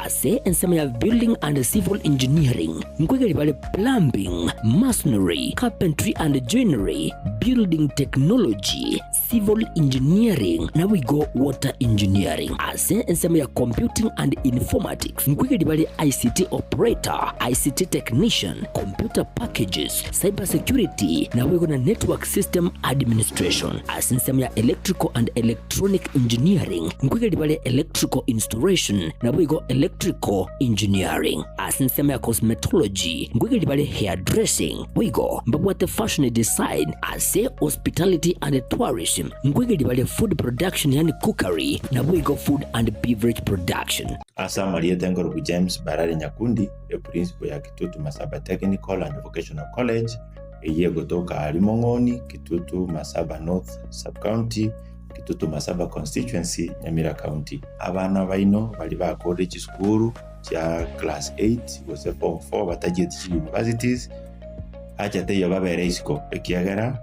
ase ensema ya building and civil engineering nkwegeli bale plumbing, masonry, carpentry and joinery, building technology, civil engineering na we go water engineering. Ase ensema ya computing and informatics nkwegeli bale ICT operator, ICT technician, computer packages, cyber security na we go na network system administration. Ase ensema ya electrical and electronic engineering nkwegeli bale electrical installation na we go electrical engineering. Ase ensema ya cosmetology nkwegeli bale hairdressing we go mbabwate fashion design. Ase hospitality and tourism nkwegeli bale food production yani cookery na we go food and beverage production. Asa Marieta Ngorogu James Barari Nyakundi ya principal ya Kitutu Masaba Technical and Vocational College eye gotoka Limongoni, Kitutu Masaba North Sub-County, Kitutu Masaba Constituency, Nyamira County. Abana baino bali ba college school ya class 8 gose form 4 batagiye universities ajate yababere isiko ekiagera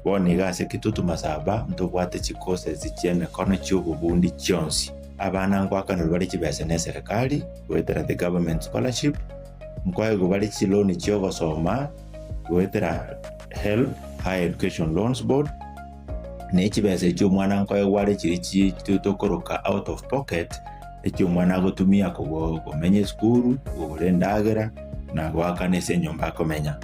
bone gase Kitutu Masaba ntobwate chikose zicheme kono cy'ububundi cyonsi. Abana ngwakana bali kibese ne serikali wetera the government scholarship mkwaye bali chiloni cyo gosoma wetera help higher education loans board ne kibese cyo mwana nkwaye wale kiri tutokoroka out of pocket ekyo mwana gotumia kumenye school ubulendagera na gwakane se nyomba komenya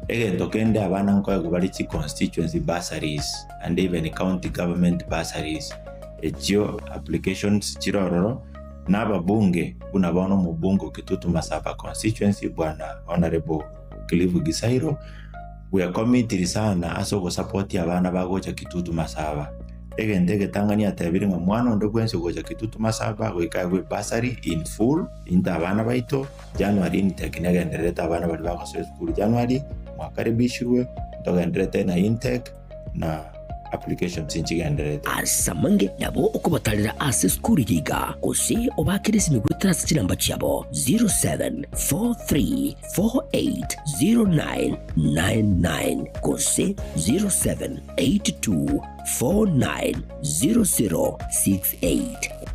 egento kende abana nkwaye bali chi constituency bursaries and even county government bursaries. Ekyo applications chirororo naba bunge bunabono mu bungo Kitutu Masaba constituency bwana honorable Clive Gisairo we are committed sana aso go support abana bagocha Kitutu Masaba egende Tanganyika tabiri ngo mwana ndo kwense gocha Kitutu Masaba we kagwe bursary in full inda abana baito January intake negendereta abana bali bakaso school January mwakaribishwe ndogendereta na intake na application sinchigendereta asamange nabo okubatalira ase school yiga kose obakirisi migutira sinamba cyabo 0743480999 kose 0782490068.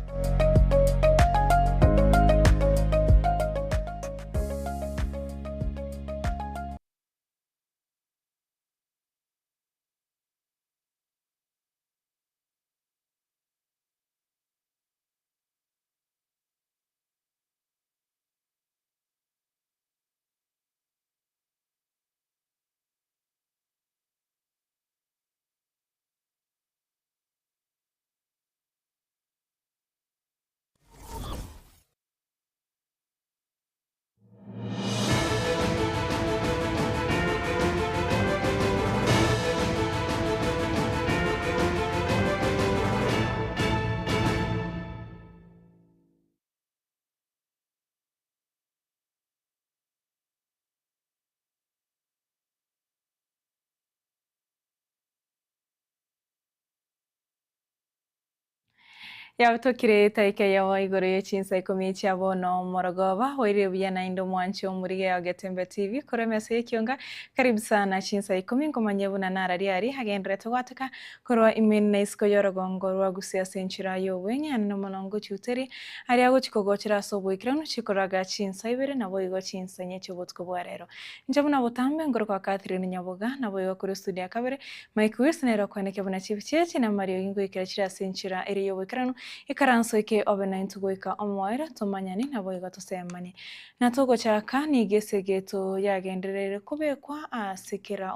Yabutokire taike yawo igoro ye Chinsa Ikomi chabono Morogoba hoire biyana indo mwancho murige ya Getembe TV koremese Ekeonga. Karibu sana Chinsa Ikomi ngomanyebu na narariari hagendre togwataka korwa imene isko yorogongo rwa gusia senchira yo wenye no monongo chuteri ari ago chikogochira sobo ikrano chikoraga Chinsa ibere na boigo Chinsa nyecho botko bwarero njabu na botambe ngoro kwa Catherine Nyaboga na boigo kuri studio kabere Mike Wisnero kwaneke buna chivichechi na Mario ingo ikirachira senchira eri yo ikrano ikaranso ike obena intugoika omwaira tomanyani na boiga tosemani na togo chaka ni gesegeto yagenderere kubekwa asekera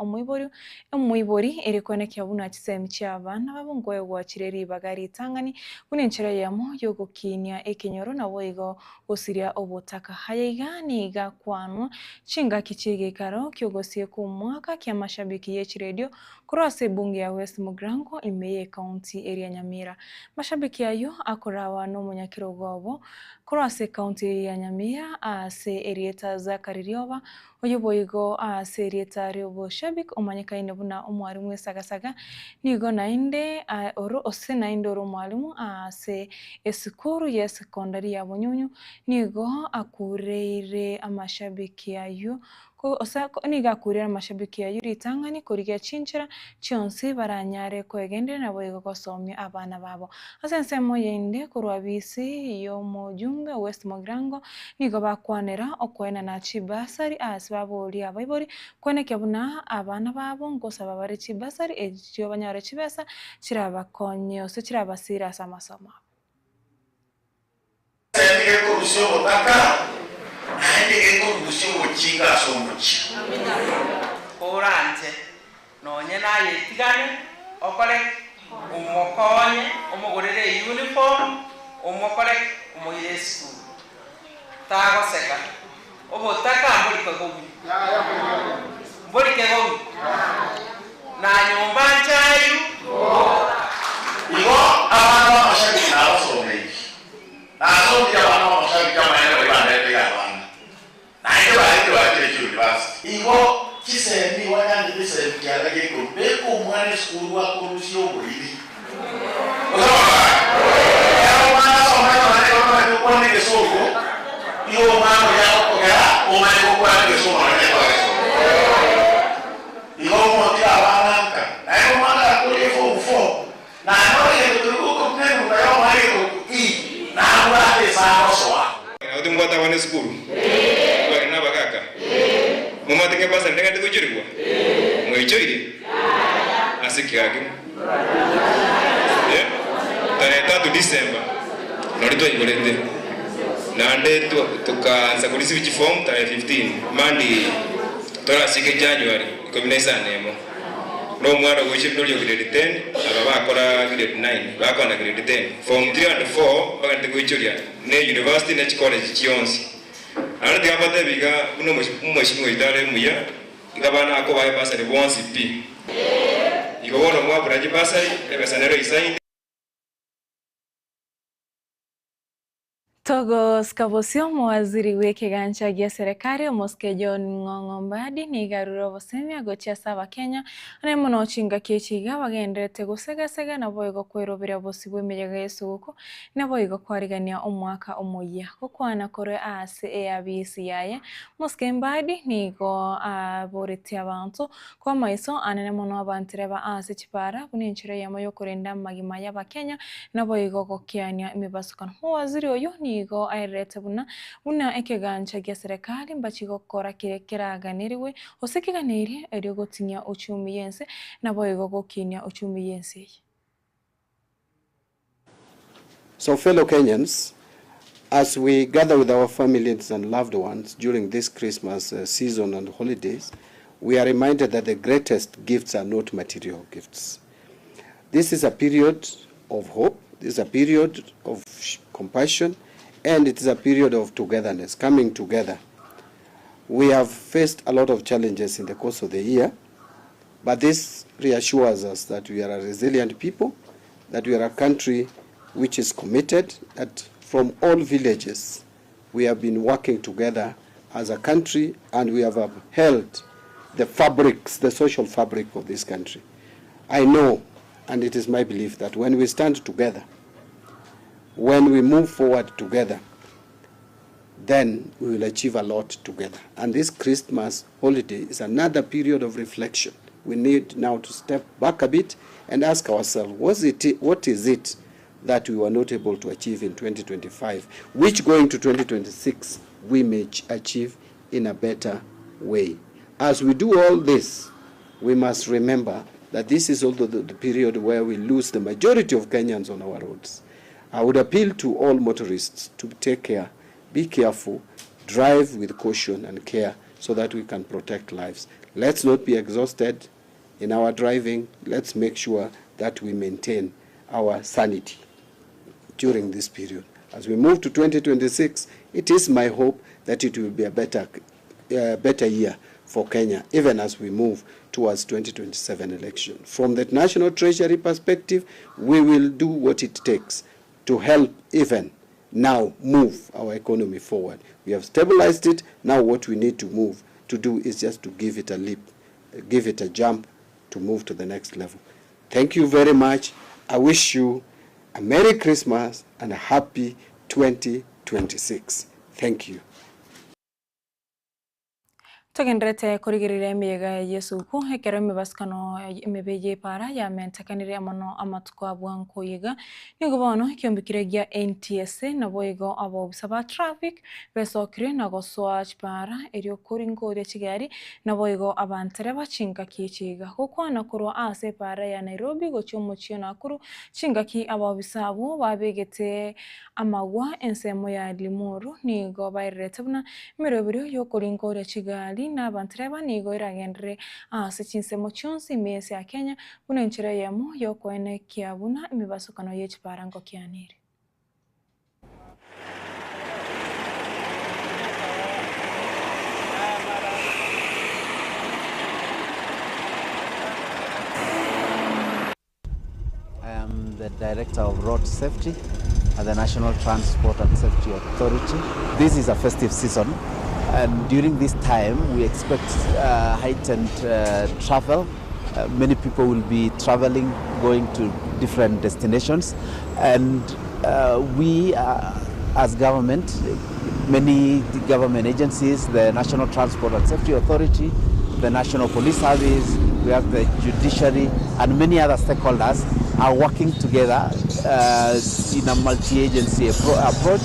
omwibori eri kwaneke buna chisemi cy'abana babongoye gwachireri bagari tangani kunenchera yamo yogokinia ekenyoro na boigo osiria obotaka hayigani gakwanwa chinga kichige karo kyogosie ku mwaka kya mashabiki yechi radio kurase bunge ya West Mugrango imeye county area Nyamira mashabiki yayo akorawa no munyakirogobo kurase county ya Nyamira ase erieta za karirioba oyoboigo ase erieta ryobo shabik omanyakaine buna omwarimu esagasaga nigo nainde oro ose nainde oro mwalimu ase esikuru ya sekondari ya Bonyunyu nigo akureire amashabiki yayo niga kurira amashabiki ya yuri tangani kuriga chinchira chionse baranyare kwegendera na boigo kosomya abana babo asense moyende kurwabisi yo mojungu Mumbe West Mogrango nigo bakwanera okwena na chibasari asbabori abaibori kwene kyabuna abana babo ngosaba bari chibasari ekyo banyare chibesa chirabakonye ose chirabasira samasoma Oranje nonye naye tigane okole umukonye umugurire uniform umukole umuyire school tago seka obotaka mbuli kegobi na nyumba nchayu igo abantu bashaki nabasomeye nasomye abantu bashaki kamaene bibande bigabana naye bari university igo Kisii wanyandi Kisii kyalage ko beko mwana school wa kurusio buliri ya mwana somaya na kwa ni soko iyo mwana ya okera o mai kwa ni soko na kwa iyo mo tira bananka na iyo mwana kule form 4 na no ile ko mneno na yo mai ko i na ngwa esa soa Auto ngwata wane school kwa na bagaka mama tenge pasa ndenge ndikuchirwa mwichoire asikiage tarehe 3 December nolito igolende nande tukaanza kureceive form tarehe 15 Monday tora sike January Ikomi nemo no mwana wichi ndolio grade 10 aba bakora grade 9 bakona grade 10 form 3 and 4 bagande kuichoria ne university ne college chionsi ana tigapata biga uno mweshimu itale muya igabana ako baye basari bonsi pi igobona mwa buraji basari ebesanero isaini Togo skabosio mwaziri weke gancha gia serikali Moske John Ng'ong'ombadi ni garuro bosemia gochia saba Kenya ane mono chinga kechiga bagendete gusega na boigo kwerobera bosibwe mejega yesuko na boigo kwarigania omwaka omoya kokwana kore ase abisi yaye Moske Mbadi nigo aboreti abantu kwa maiso anene mono abantireba ase chipara kuninchire yamoyo kurenda magima ya Kenya na boigo gokiania imibasukan waziri oyo ni go airete buna ekegancha gia serikali mbachigo kora kiraganiriwe osekiganiri eri gotinya uchumi yense na boigo gokinya uchumi yense. So fellow Kenyans, as we gather with our families and loved ones during this Christmas season and holidays, we are reminded that the greatest gifts are not material gifts. This is a period of hope, this is a period of compassion, and it is a period of togetherness, coming together. We have faced a lot of challenges in the course of the year, but this reassures us that we are a resilient people, that we are a country which is committed, that from all villages we have been working together as a country, and we have upheld the fabrics, the social fabric of this country. I know, and it is my belief, that when we stand together, when we move forward together, then we will achieve a lot together. And this Christmas holiday is another period of reflection. We need now to step back a bit and ask ourselves, what is it that we were not able to achieve in 2025, which going to 2026 we may achieve in a better way. As we do all this, we must remember that this is also the period where we lose the majority of Kenyans on our roads. I would appeal to all motorists to take care, be careful, drive with caution and care so that we can protect lives. Let's not be exhausted in our driving. Let's make sure that we maintain our sanity during this period. As we move to 2026, it is my hope that it will be a better year for Kenya, even as we move towards 2027 election. From the National Treasury perspective, we will do what it takes to help even now move our economy forward. We have stabilized it. Now what we need to do is just to give it a leap, give it a jump to move to the next level. Thank you very much. I wish you a Merry Christmas and a happy 2026. Thank you. Tugendrete kurigirira emiyaga Yesu ku hekero mibaskano emebeje para ya mentakanire amano amatuko abwanko yiga nigo bono kyombikire gya NTSA naboyigo abo bisaba traffic besokire nago swatch para eryo kuringo de Kigali naboyigo abantere bachinga kichiga kokwana kurwa ase para ya Nairobi go cyomuchiyo nakuru chingaki abo bisabo babegete amagwa ensemo ya Limuru nigo bayretebna mirobiro yo kuringo de Kigali n'abantu nigo iragendere ase Chinsemo cyonsi mesi ya Kenya buno enchire yamo yo kwene kiabuna imibasukano y'ekiparango kyanire. I am the Director of Road Safety at the National Transport and Safety Authority. This is a festive season, and during this time we expect heightened travel. Many people will be traveling, going to different destinations, and we as government, many government agencies, the National Transport and Safety Authority, the National Police Service, we have the judiciary, and many other stakeholders are working together in a multi-agency approach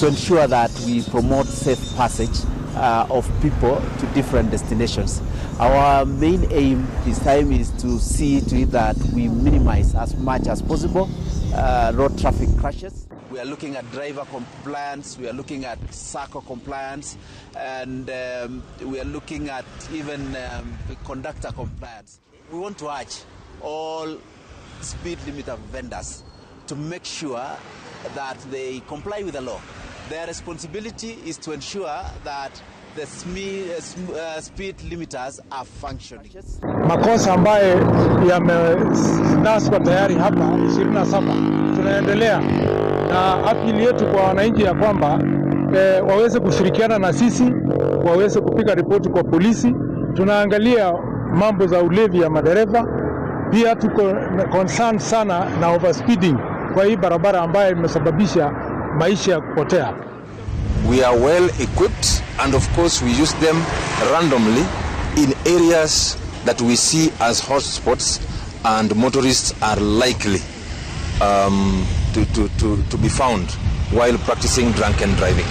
to ensure that we promote safe passage of people to different destinations. Our main aim this time is to see to it that we minimize as much as possible road traffic crashes. We are looking at driver compliance, we are looking at SACCO compliance, and we are looking at even conductor compliance. We want to urge all speed limiter vendors to make sure that they comply with the law. Their responsibility is to ensure that the speed limiters are functioning. Makosa ambaye yamenaswa tayari hapa 27 tunaendelea na apili yetu kwa wananchi ya kwamba waweze kushirikiana na sisi, waweze kupiga ripoti kwa polisi. Tunaangalia mambo za ulevi ya madereva, pia tuko concerned sana na overspeeding kwa hii barabara ambayo imesababisha maisha ya kupotea. We are well equipped, and of course we use them randomly in areas that we see as hotspots and motorists are likely to be found while practicing drunken driving.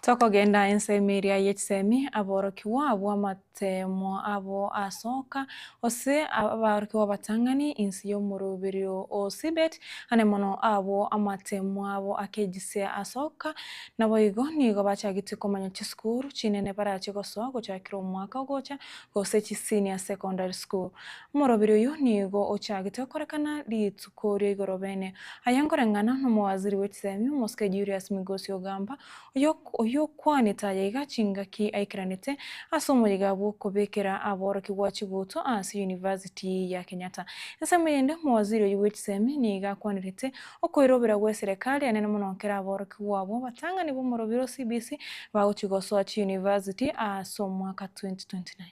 Toko genda ensemiria yetsemi aborokiwa abo amatemo abo asoka ose aborokiwa batangani insi yo murubirio osibet anemono abo amatemo abo akejise asoka naboyigo nigo bachagiti komanya chiskuru chinene parachi goso gochakira umwaka gocha gose senior secondary school murubirio yo nigo ochagiti korekana litsukuri gorobene ayangorengana no waziri wetsemi Moske Julius Migosi Ogamba oyo kwani tayiga chingaki aikranite asomoyiga bwo kubekera aboroki wachibuto asi University ya Kenyatta nsamuyende muwaziri y'wetsemi niga kwanirite okoirobera gwe serikali anene munokera aboroki wabo batanga nibo murobiro CBC bawuchigoso achi University asomwaka 2029.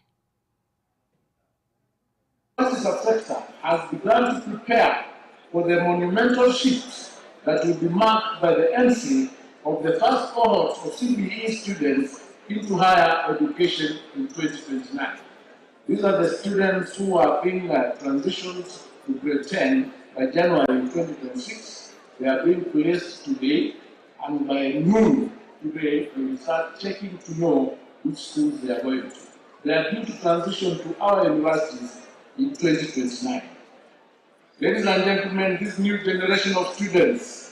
This sector has begun to prepare for the monumental shifts that will be marked by the entry of the first cohort of CBE students into higher education in 2029. These are the students who are being transitioned to grade 10 by January 2026. They are being placed today, and by noon today, we will start checking to know which schools they are going to. They are due to transition to our universities in 2029. Ladies and gentlemen, this new generation of students,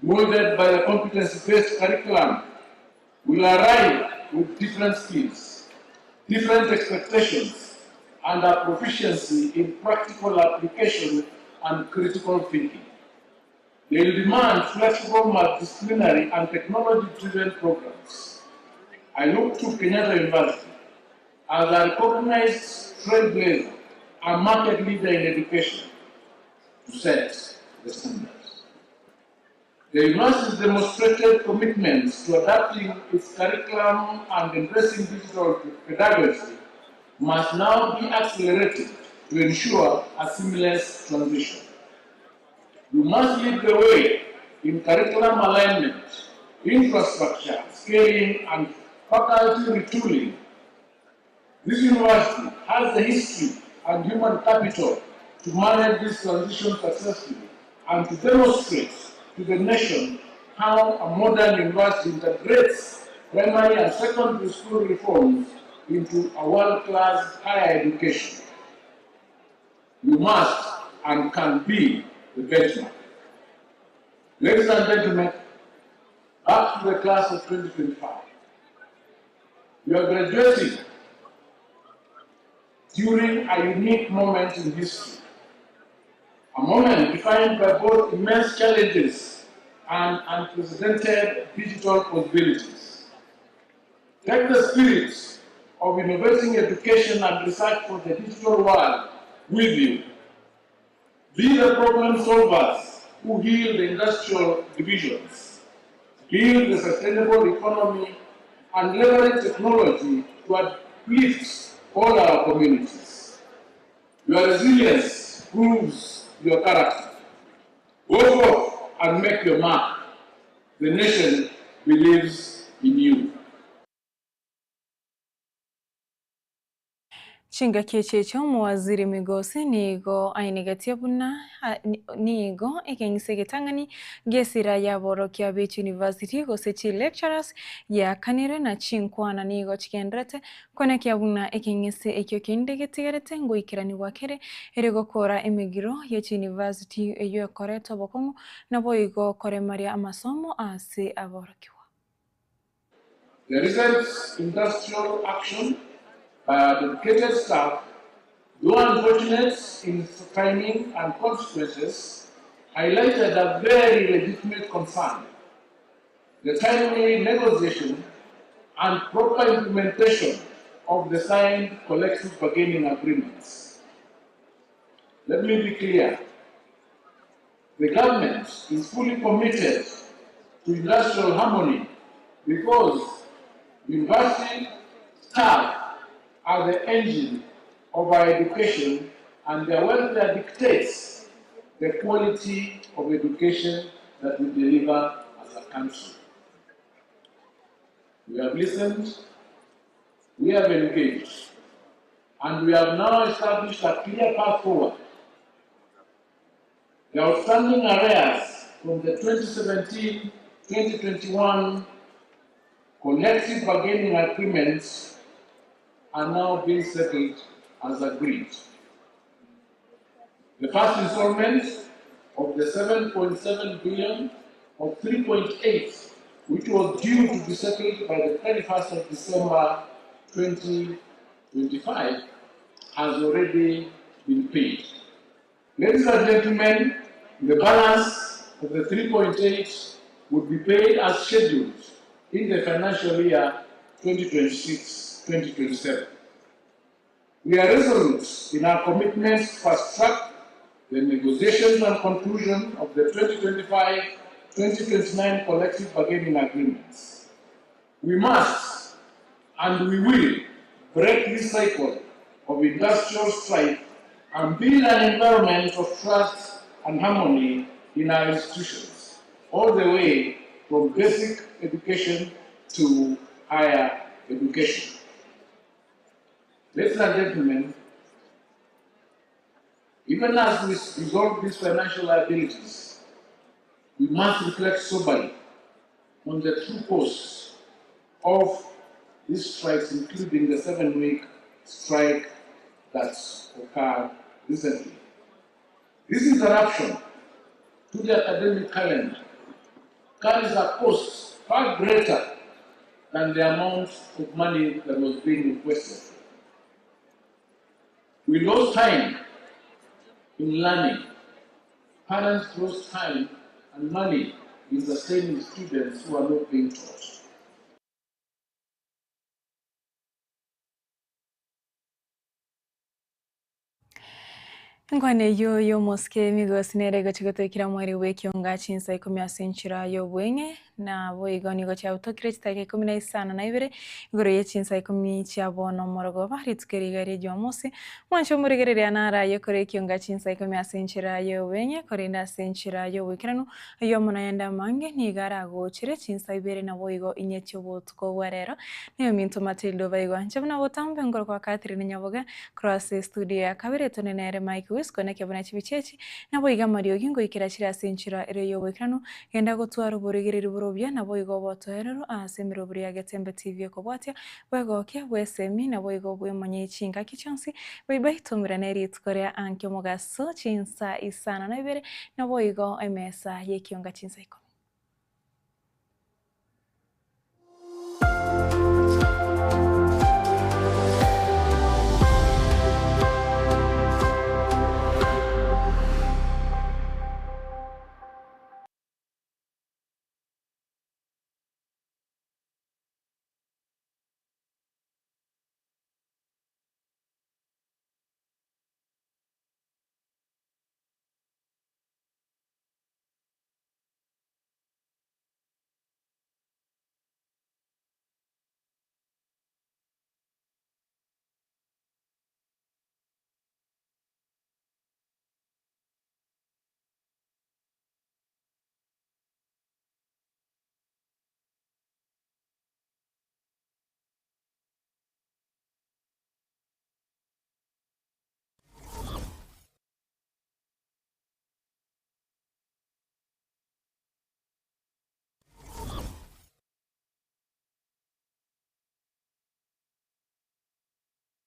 molded by the competency-based curriculum, will arrive with different skills, different expectations, and a proficiency in practical application and critical thinking. They will demand flexible multidisciplinary and technology-driven programs. I look to Kenyatta University as a recognized trailblazer and market leader in education to set the standard. The university's demonstrated commitments to adapting its curriculum and embracing digital pedagogy must now be accelerated to ensure a seamless transition. We must lead the way in curriculum alignment infrastructure, scaling, and faculty retooling. This university has the history and human capital to manage this transition successfully and to demonstrate to the nation how a modern university integrates primary and secondary school reforms into a world-class higher education. You must and can be the benchmark. Ladies and gentlemen, back to the class of 2025. You are graduating during a unique moment in history, a moment defined by both immense challenges and unprecedented digital possibilities. Take the spirit of innovating education and research for the digital world with you. Be the problem solvers who heal the industrial divisions, build the sustainable economy, and leverage technology to uplift all our communities. Your resilience proves your character. Go forth and make your mark. The nation believes in you. Chinga kichecho muwaziri migosi nigo ainigatia buna nigo ekengise tangani gesira ya borokia Beach University gosechi lecturers ya kanire na chinkwana nigo chikendrete kone kia buna ekengise ekyokiinde getigarete ngo ikirani wakere erego kora emigiro ya university eyo koreto bokongo na boigo kore maria amasomo ase aborokiwa. The recent industrial action by our dedicated staff, though unfortunate in timing and consequences, highlighted a very legitimate concern: the timely negotiation and proper implementation of the signed collective bargaining agreements. Let me be clear. The government is fully committed to industrial harmony because university staff are the engine of our education, and their welfare dictates the quality of education that we deliver as a country. We have listened, we have engaged, and we have now established a clear path forward. The outstanding arrears from the 2017-2021 collective bargaining agreements are now being settled as agreed. The first installment of the 7.7 billion of 3.8, which was due to be settled by the 31st of December 2025, has already been paid. Ladies and gentlemen, the balance of the 3.8 would be paid as scheduled in the financial year 2026-2027. We are resolute in our commitments to fast-track the negotiations and conclusion of the 2025-2029 collective bargaining agreements. We must and we will break this cycle of industrial strife and build an environment of trust and harmony in our institutions, all the way from basic education to higher education. Ladies and gentlemen, even as we resolve these financial liabilities, we must reflect soberly on the true cause of these strikes, including the 7-week strike that occurred recently. This interruption to the academic calendar carries a cost far greater than the amount of money that was being requested. We lost time in learning. Parents lost time and money in sustaining students who are not being taught. Ngwane yo moske migo sinere go chigoto kira mwari we Ekeonga Chinsa Ikomi asenchira yo bwenge na boigo cha utokire chitake 12 igoro ye Chinsa Ikomi chiabono morogoba ritukerigari Jumamosi mwancho murigerere anara yekore Ekeonga Chinsa Ikomi asenchira yo wenye korinda asenchira yo wikiranu yo munayenda mange nigara gochire Chinsa ibere na boigo inyecho botuko warero niyo minto Matildo baigo nchabuna botambe ngoro kwa Catherine Nyaboga cross studio ya kabere tonenere Mike Wisco na kebona chibichechi na boiga Mario Gingo ikira chira asenchira ere yo wikiranu genda gutwara burigiriri burobya na boigo botoherero asemiro buri ya Getembe TV ko bwatya bwegokia bwesemi na boigo bwe monye chinga kichonsi bwibaitumira neri tkorea anke mugaso Chinsa isana na ibere na boigo emesa Ekeonga Chinsa Ikomi.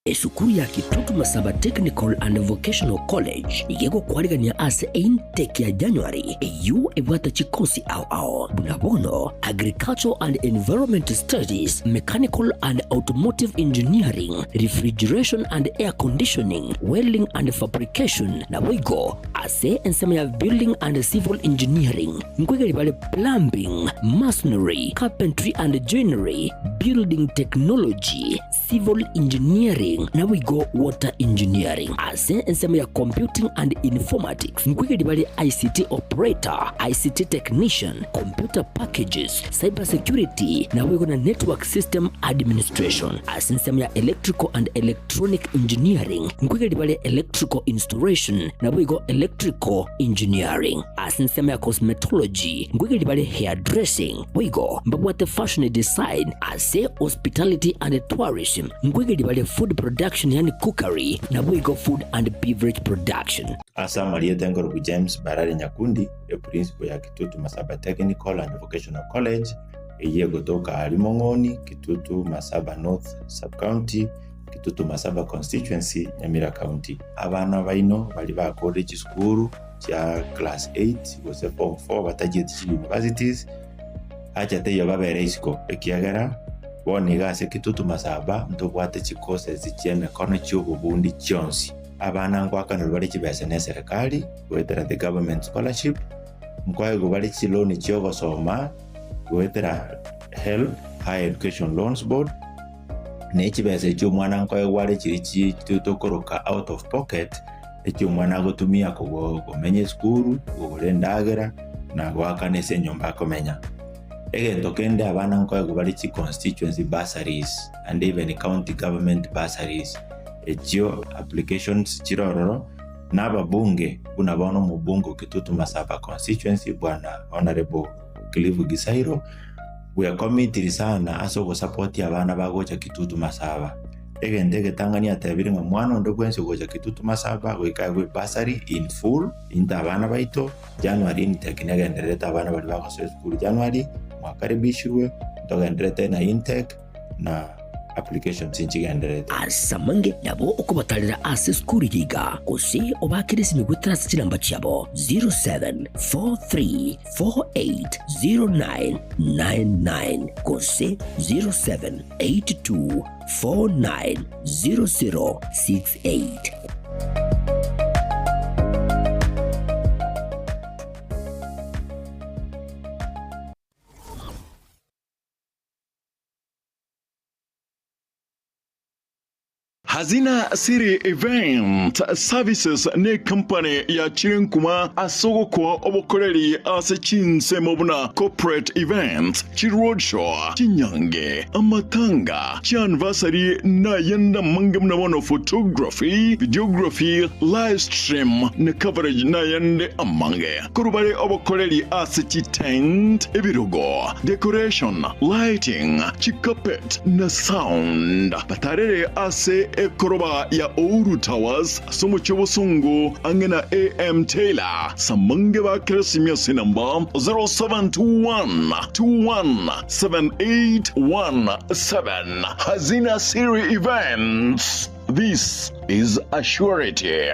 Esukuru ya Kitutu Masaba Technical and Vocational College igego kwarigania ase intake ya January eyu ebwata chikosi ao bunabono Agricultural and Environment Studies, Mechanical and Automotive Engineering, Refrigeration and Air Conditioning, Welding and Fabrication na wigo ase ensema ya Building and Civil Engineering nkwegeri bale Plumbing, Masonry, Carpentry and Joinery, Building Technology, Civil Engineering na we go Water Engineering ase ensema ya Computing and Informatics nkwegeri bale ICT Operator, ICT Technician, Computer Packages, Cyber Security na we go na Network System Administration ase ensema ya Electrical and Electronic Engineering nkwegeri bale Electrical Installation na we go Electrical Engineering ase ensema ya Cosmetology nkwegeri bale Hairdressing we go mbabwate Fashion Design ase Hospitality and Tourism nkwegeri bale Food Production yani cookery na boigo Food and Beverage Production. Asa Maria Tengoro James Barari Nyakundi principal ya Kitutu Masaba Technical and Vocational College eye gotoka Alimongoni, Kitutu Masaba North Sub-County, Kitutu Masaba Constituency, Nyamira County. Abana baino bali ba college school ya class 8 gose form 4 batagiye universities acha teyo babere isiko ekiagara boniga ase Kitutu Masaba ntobwate chikose zicheme kono cy'ububundi cyonsi abana ngwakano bari kibese ne serikali wetera the government scholarship nkwaye bari chiloni cyo gosoma wetera help high education loans board ne kibese cyo mwana nkwaye wari kiri tutokoroka out of pocket ekyo mwana gotumia kumenye school urendagera na gwakane se nyumba komenya egento kende abana nkwaye bari chi constituency bursaries and even county government bursaries ekyo applications chirororo n'ababunge bunabono mu bungo Kitutu Masaba constituency bwana honorable Clive Gisairo we are committed sana aso go support abana bagocha Kitutu Masaba egende Tanganyika tabiri ngo mwana ndo gwense gocha Kitutu Masaba wekawe bursary in full inta abana baito January nitekinegende abana bali bakoso school January mwakaribishwe togenderete na intake na application sinchigenderete asamange nabo okubatalira ase school yiga kose obakirisi migwetrasa chilamba cyabo 0743480999 kose 0782490068. Hazina Siri Event Services ne company ya Chirenkuma asogo kwa obokoreri ase Chinsa mobuna corporate events Roadshow Chinyange Amatanga Chianversary na yenda mangam na wano photography videography live stream na coverage na yende amange kurubare obokoreri ase tent ebirogo decoration lighting chikapet na sound batarere ase ekoroba ya Ouru Towers somo chobosungu angena AM Taylor samange ba kresimia number 0721217817 Hazina Siri Events. This is a surety.